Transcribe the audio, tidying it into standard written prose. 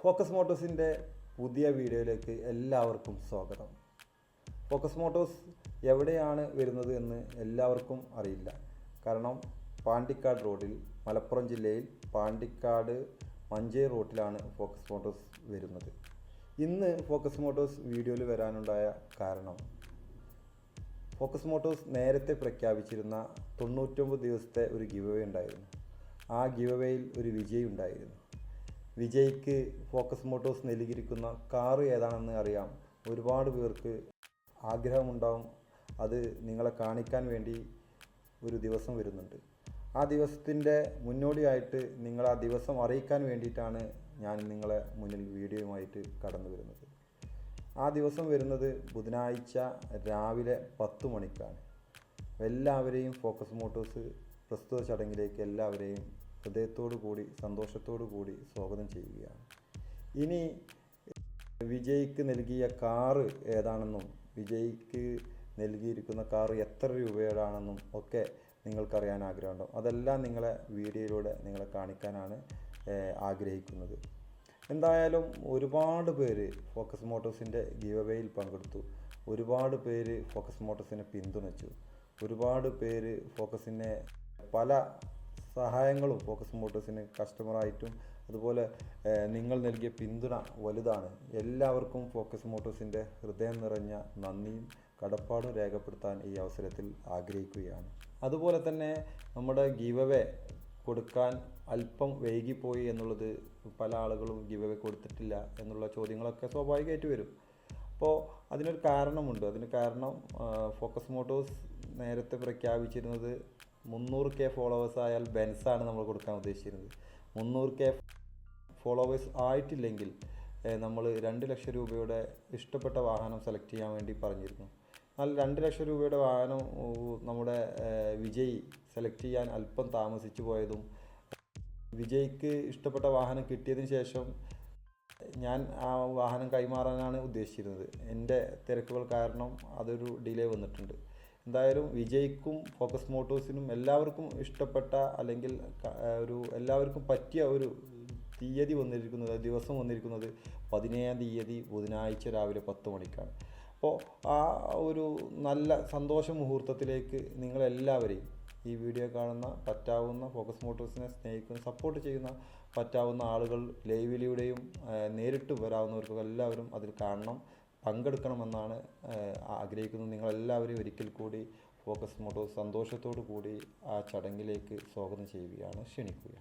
Focus മോട്ടോഴ്സിൻ്റെ പുതിയ വീഡിയോയിലേക്ക് എല്ലാവർക്കും സ്വാഗതം. ഫോക്കസ് മോട്ടോഴ്സ് എവിടെയാണ് വരുന്നത് എന്ന് എല്ലാവർക്കും അറിയില്ല. കാരണം പാണ്ടിക്കാട് റോഡിൽ, മലപ്പുറം ജില്ലയിൽ പാണ്ടിക്കാട് മഞ്ചേരി റോഡിലാണ് ഫോക്കസ് മോട്ടോഴ്സ് വരുന്നത്. ഇന്ന് ഫോക്കസ് മോട്ടോഴ്സ് വീഡിയോയിൽ വരാനുണ്ടായ കാരണം, ഫോക്കസ് മോട്ടോഴ്സ് നേരത്തെ പ്രഖ്യാപിച്ചിരുന്ന 99 ദിവസത്തെ ഒരു ഗിവ് അവേ ഉണ്ടായിരുന്നു. ആ ഗിവ് അവേയിൽ ഒരു വിജയി ഉണ്ടായിരുന്നു. വിജയ്ക്ക് ഫോക്കസ് മോട്ടോഴ്സ് നൽകിയിരിക്കുന്ന കാറ് ഏതാണെന്ന് അറിയാം. ഒരുപാട് പേർക്ക് ആഗ്രഹമുണ്ടാവും. അത് നിങ്ങളെ കാണിക്കാൻ വേണ്ടി ഒരു ദിവസം വരുന്നുണ്ട്. ആ ദിവസത്തിൻ്റെ മുന്നോടിയായിട്ട് നിങ്ങൾ ആ ദിവസം അറിയിക്കാൻ വേണ്ടിയിട്ടാണ് ഞാൻ നിങ്ങളെ മുന്നിൽ വീഡിയോയുമായിട്ട് കടന്നു വരുന്നത്. ആ ദിവസം വരുന്നത് ബുധനാഴ്ച രാവിലെ 10 മണിക്കാണ്. എല്ലാവരെയും ഫോക്കസ് മോട്ടോഴ്സ് പ്രസ്തുത ചടങ്ങിലേക്ക് എല്ലാവരെയും ഹൃദയത്തോടു കൂടി, സന്തോഷത്തോടു കൂടി സ്വാഗതം ചെയ്യുകയാണ്. ഇനി വിജയ്ക്ക് നൽകിയ കാറ് ഏതാണെന്നും വിജയ്ക്ക് നൽകിയിരിക്കുന്ന കാറ് എത്ര രൂപയുടെയാണെന്നും ഒക്കെ നിങ്ങൾക്കറിയാൻ ആഗ്രഹമുണ്ടാവും. അതെല്ലാം നിങ്ങളെ വീഡിയോയിലൂടെ നിങ്ങളെ കാണിക്കാനാണ് ആഗ്രഹിക്കുന്നത്. എന്തായാലും ഒരുപാട് പേര് ഫോക്കസ് മോട്ടോഴ്സിൻ്റെ ഗിവ് അവേയിൽ പങ്കെടുത്തു. ഒരുപാട് പേര് ഫോക്കസ് മോട്ടോഴ്സിനെ പിന്തുണച്ചു. ഒരുപാട് പേര് ഫോക്കസിനെ പല സഹായങ്ങളും ഫോക്കസ് മോട്ടോഴ്സിന് കസ്റ്റമറായിട്ടും, അതുപോലെ നിങ്ങൾ നൽകിയ പിന്തുണ വലുതാണ്. എല്ലാവർക്കും ഫോക്കസ് മോട്ടോഴ്സിൻ്റെ ഹൃദയം നിറഞ്ഞ നന്ദിയും കടപ്പാടും രേഖപ്പെടുത്താൻ ഈ അവസരത്തിൽ ആഗ്രഹിക്കുകയാണ്. അതുപോലെ തന്നെ നമ്മുടെ ഗിവ് അവേ കൊടുക്കാൻ അല്പം വൈകിപ്പോയി എന്നുള്ളത്, പല ആളുകളും ഗിവ് അവേ കൊടുത്തിട്ടില്ല എന്നുള്ള ചോദ്യങ്ങളൊക്കെ സ്വാഭാവികമായിട്ട് വരും. അപ്പോൾ അതിനൊരു കാരണമുണ്ട്. അതിന് കാരണം ഫോക്കസ് മോട്ടോഴ്സ് നേരത്തെ പ്രഖ്യാപിച്ചിരുന്നത് 300K ഫോളോവേഴ്സ് ആയാൽ ബെൻസാണ് നമ്മൾ കൊടുക്കാൻ ഉദ്ദേശിച്ചിരുന്നത്. 300K ഫോളോവേഴ്സ് ആയിട്ടില്ലെങ്കിൽ നമ്മൾ 2 ലക്ഷം രൂപയുടെ ഇഷ്ടപ്പെട്ട വാഹനം സെലക്ട് ചെയ്യാൻ വേണ്ടി പറഞ്ഞിരുന്നു. എന്നാൽ 2 ലക്ഷം രൂപയുടെ വാഹനം നമ്മുടെ വിജയ് സെലക്ട് ചെയ്യാൻ അല്പം താമസിച്ചു പോയതും, വിജയ്ക്ക് ഇഷ്ടപ്പെട്ട വാഹനം കിട്ടിയതിന് ശേഷം ഞാൻ ആ വാഹനം കൈമാറാനാണ് ഉദ്ദേശിച്ചിരുന്നത്. എൻ്റെ തിരക്കുകൾ കാരണം അതൊരു ഡിലേ വന്നിട്ടുണ്ട്. എന്തായാലും വിജയ്ക്കും ഫോക്കസ് മോട്ടോഴ്സിനും എല്ലാവർക്കും ഇഷ്ടപ്പെട്ട, അല്ലെങ്കിൽ എല്ലാവർക്കും പറ്റിയ ഒരു തീയതി വന്നിരിക്കുന്നത്, ദിവസം വന്നിരിക്കുന്നത് 17-ാം തീയതി ബുധനാഴ്ച രാവിലെ 10 മണിക്കാണ്. അപ്പോൾ ആ ഒരു നല്ല സന്തോഷ മുഹൂർത്തത്തിലേക്ക് നിങ്ങളെല്ലാവരെയും, ഈ വീഡിയോ കാണുന്ന പറ്റാവുന്ന ഫോക്കസ് മോട്ടോഴ്സിനെ സ്നേഹിക്കുന്ന, സപ്പോർട്ട് ചെയ്യുന്ന പറ്റാവുന്ന ആളുകൾ, ലൈവിലൂടെയും നേരിട്ട് വരാവുന്നവർക്കൊക്കെ എല്ലാവരും അതിൽ കാണണം, പങ്കെടുക്കണമെന്നാണ് ആഗ്രഹിക്കുന്നത്. നിങ്ങളെല്ലാവരെയും ഒരിക്കൽ കൂടി ഫോക്കസ് മോട്ടോഴ്സ് സന്തോഷത്തോടു കൂടി ആ ചടങ്ങിലേക്ക് സ്വാഗതം ചെയ്യുകയാണ്, ക്ഷണിക്കുക.